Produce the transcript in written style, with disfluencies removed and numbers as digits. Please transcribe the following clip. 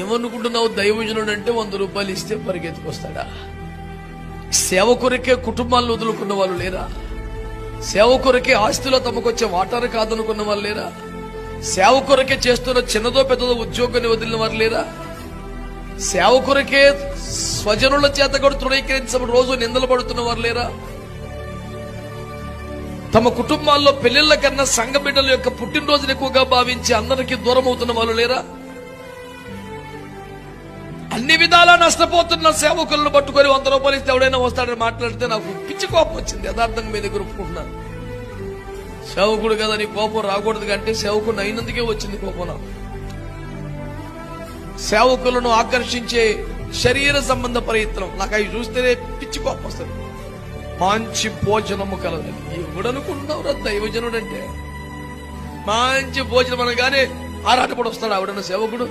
ఏమనుకుంటున్నావు? దైవజనుడు అంటే 100 రూపాయలు ఇస్తే పరిగెత్తుకొస్తాడా? సేవ కొరకే కుటుంబాలను వదులుకున్న వాళ్ళు లేరా? సేవ కొరకే ఆస్తిలో తమకొచ్చే వాటాను కాదనుకున్న వాళ్ళు లేరా? సేవ కొరకే చేస్తున్న చిన్నదో పెద్దదో ఉద్యోగాన్ని వదిలిన వారు లేరా? సేవ కొరకే స్వజనుల చేత కూడా తృణీకరించబడి రోజు నిందలు పడుతున్న వారు లేరా? తమ కుటుంబాల్లో పెళ్లిళ్ల కన్నా సంఘ బిడ్డల యొక్క పుట్టినరోజును ఎక్కువగా భావించి అందరికీ దూరం అవుతున్న వాళ్ళు లేరా? అన్ని విధాలా నష్టపోతున్న సేవకులను పట్టుకొని 100 రూపాయలు ఇస్తే ఎవడైనా వస్తాడని మాట్లాడితే నాకు పిచ్చి కోపం వచ్చింది. యథార్థంగా మీ దగ్గర ఒప్పుకుంటున్నాను. సేవకుడు కదా, నీ కోపం రాకూడదు కంటే సేవకుడు అయినందుకే వచ్చింది కోపం నాకు. సేవకులను ఆకర్షించే శరీర సంబంధ ప్రయత్నం నాకు అవి చూస్తేనే పిచ్చి కోపం వస్తుంది. మంచి భోజనము కలదని ఎవడనుకుంటున్నావు? దైవజనుడు అంటే మంచి భోజనం అనగానే ఆరాటపడి వస్తాడు ఆవిడన్న సేవకుడు.